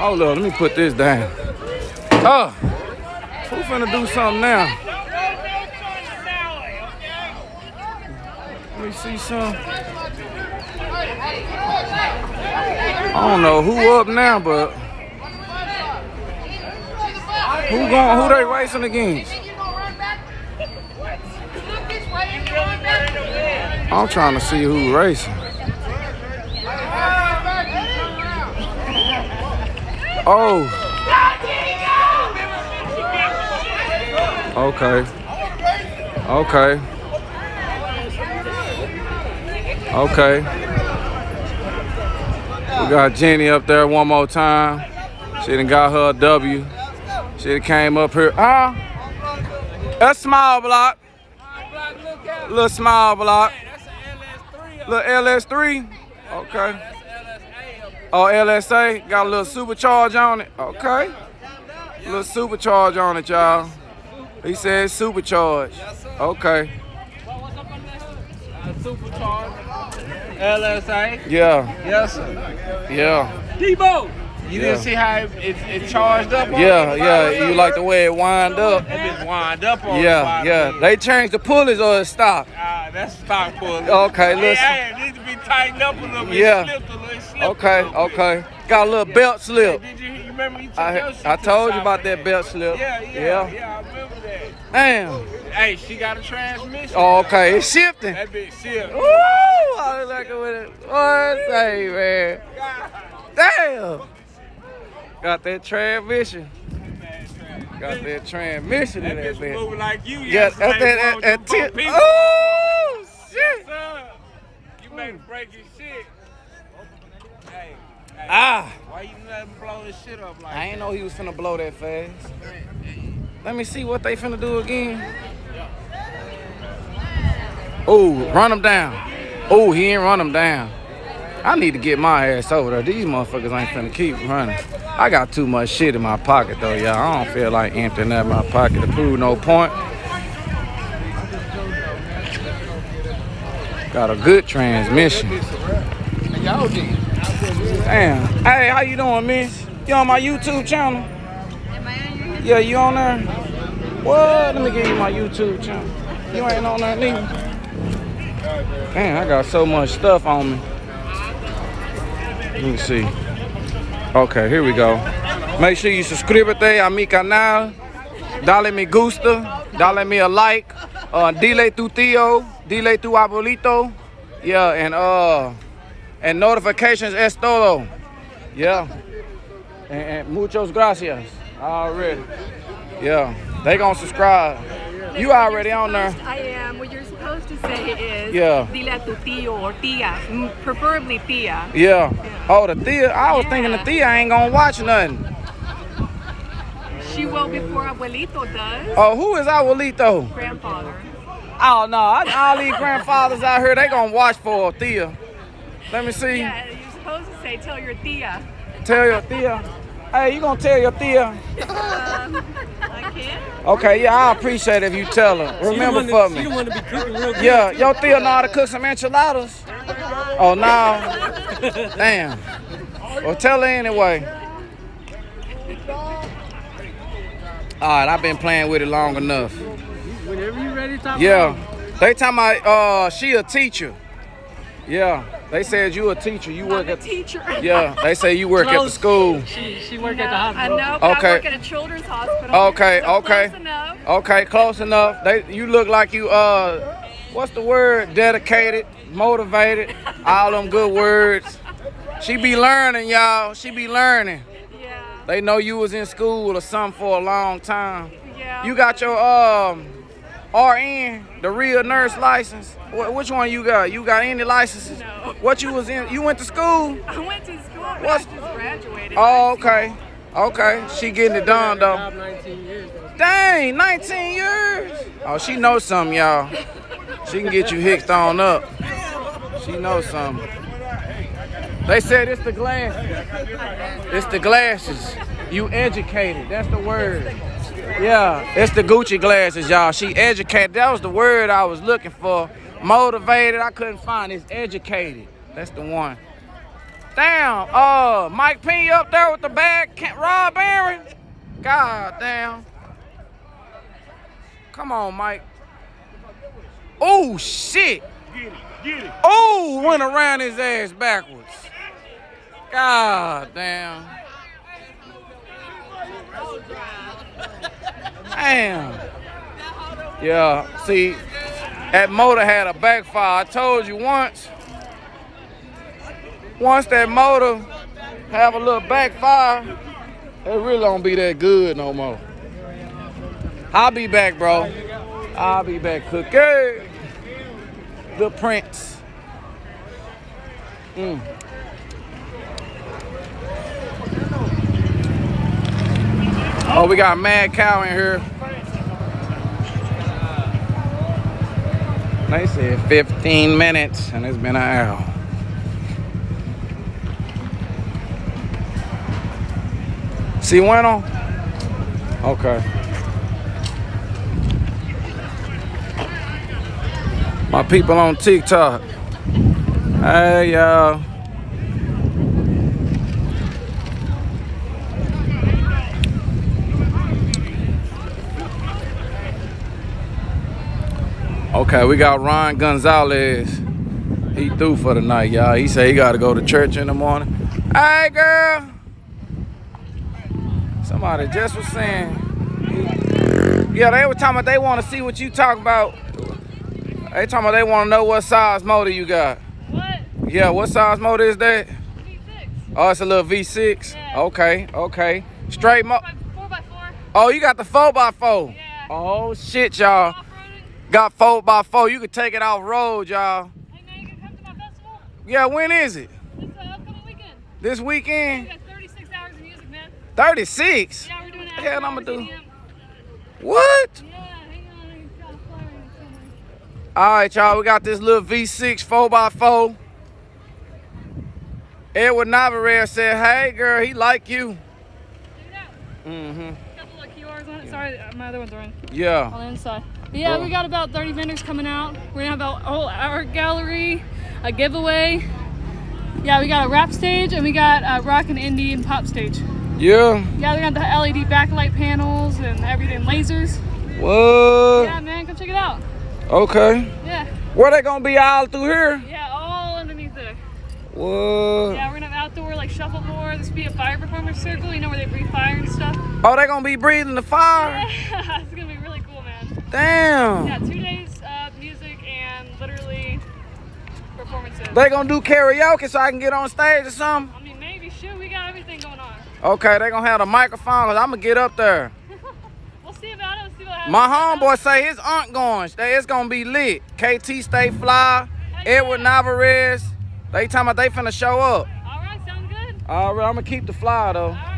Hold up, let me put this down. Oh, who finna do something now? Let me see some. I don't know who up now, but who they racing against? I'm trying to see who racing. Oh. Okay. Okay. Okay. We got Jenny up there one more time. She done got her a W. She done came up here. Ah, that's small block. Little small block. Little LS3. Okay. Oh, LSA. Got a little supercharge on it. Okay. A little supercharge on it, y'all. He said supercharge. Okay. Supercharged. LSA. Yeah. Yes, sir. Yeah. Debo. You didn't see how it charged up? Yeah. You like the way it wind up? It just wind up on Yeah. They changed the pulleys or it stopped? That's stock pulley. Okay, listen. Hey, it needs to be tightened up a little bit. Yeah. It slipped Okay. Got a little belt slip. Hey, you remember you took I told you about that belt slip. Yeah, I remember that. Damn. Hey, she got a transmission. Oh, okay, it's shifting. That bitch shifting. Woo! I was like with it. What say, man? Damn. Got that transmission. Got that transmission in that bitch bitch. moving like you. Yeah, that's that tip. Oh, shit. Yes, sir. You made to break your shit. Hey. Why you let him blow this shit up like that? I ain't know he was finna blow that fast. Let me see what they finna do again. Oh, run him down. Oh, he ain't run him down. I need to get my ass over there. These motherfuckers ain't finna keep running. I got too much shit in my pocket though, y'all. I don't feel like emptying out my pocket to prove no point. Got a good transmission. Damn. Hey, how you doing, miss? You on my YouTube channel? Yeah, you on there? What? Let me give you my YouTube channel. You ain't on there neither. Damn, I got so much stuff on me. Let me see. Okay, here we go. Make sure you suscríbete a mi canal. Dale me gusta. Dale me a like. Dile tu tío. Dile tu abuelito. Yeah, and notifications es todo. Yeah. And muchos gracias. Already. Yeah. They gonna subscribe. You already on there. I am. What you're supposed to say is dile a tu tío or tía, preferably tía. Yeah. Oh, the tia. I was thinking the tia ain't gonna watch nothing. She will before abuelito does. Oh, who is abuelito? Grandfather. Oh no, all these grandfathers out here, they gonna watch for a tia. Let me see. Yeah, you're supposed to say tell your tía. Tell your tia. Hey, you gonna tell your tia? I can't. Okay, yeah, I appreciate it if you tell her. Remember for me. She don't want to be cooking real good. Yeah, your tia know how to cook some enchiladas. Oh no. Damn. Well, tell her anyway. All right, I've been playing with it long enough. Whenever you ready to talk Yeah, they talking about she a teacher. Yeah, they said you a teacher. You work I'm a at teacher. Yeah, they say you work at the school. She work at the hospital. No, Okay. I work at a children's hospital. Okay, So okay. Close enough. Okay, close enough. You look like you what's the word? Dedicated, motivated, all them good words. She be learning, y'all. She be learning. Yeah. They know you was in school or something for a long time. Yeah. You got your RN, the real nurse license. Which one you got? You got any licenses? No. What you was in? You went to school? I went to school, but What's- I just graduated. Oh, okay. Okay, she getting it done though. Job 19 years though. Dang, 19 years. Oh, she knows something, y'all. She can get you hicked on up. She knows something. They said it's the glasses. It's the glasses. You educated. That's the word. Yeah, it's the Gucci glasses, y'all. She educated. That was the word I was looking for. Motivated. I couldn't find it. It's educated. That's the one. Damn, Mike P up there with the bag. Rob Aaron. God damn. Come on, Mike. Oh, shit. Get it. Oh, went around his ass backwards. God damn. Damn. Yeah, see, that motor had a backfire. I told you once that motor have a little backfire, it really don't be that good no more. I'll be back, bro. I'll be back, Cookie. The Prince. Oh, we got Mad Cow in here. They said 15 minutes, and it's been an hour. See when on? Okay. My people on TikTok. Hey, y'all. Okay, we got Ron Gonzalez. He through for the night, y'all. He said he got to go to church in the morning. Hey, girl. Somebody just was saying. Yeah, they were talking about they want to see what you talking about. They talking about they want to know what size motor you got. What? Yeah, what size motor is that? V6. Oh, it's a little V6? Yeah. Okay. Straight motor. 4x4. Oh, you got the 4x4? Yeah. Oh, shit, y'all. Off-roading. Got 4x4. You could take it off road, y'all. Hey, man, you can come to my festival? Yeah, when is it? This upcoming weekend. This We weekend? got 36 hours of music, man. 36? Yeah, we're doing The hell I'ma hours do? EDM. What? Yeah, hang on. He's got a flyer in somewhere. All right, y'all. We got this little V6 4x4. Edward Navarrete said, hey, girl, he like you. Check it out. Mm-hmm. Got the little QRs on it. Sorry, my other one's running Yeah. on the inside. But yeah, Cool. we got about 30 vendors coming out. We're gonna have a whole art gallery, a giveaway. Yeah, we got a rap stage and we got a rock and indie and pop stage. Yeah. Yeah, we got the LED backlight panels and everything, lasers. What? Yeah, man, come check it out. Okay. Yeah, Where they gonna be all through here? yeah, all underneath there. What? Yeah, we're gonna have outdoor like shuffleboard. This will be a fire performance circle, you know, where they breathe fire and stuff. Oh, they gonna be breathing the fire? Yeah, it's gonna be really cool, man. Damn. Yeah, 2 days of music and literally performances. They gonna do karaoke so I can get on stage or something? I mean, maybe, shoot, we got everything going on. Okay, they gonna have the microphone because I'm gonna get up there. We'll see about it, we'll see what happens. My homeboy say his aunt going. It's gonna be lit. KT Stay Fly, Edward Navarrete. They talking about they finna show up. All right, sounds good. All right, I'm gonna keep the fly though. All right.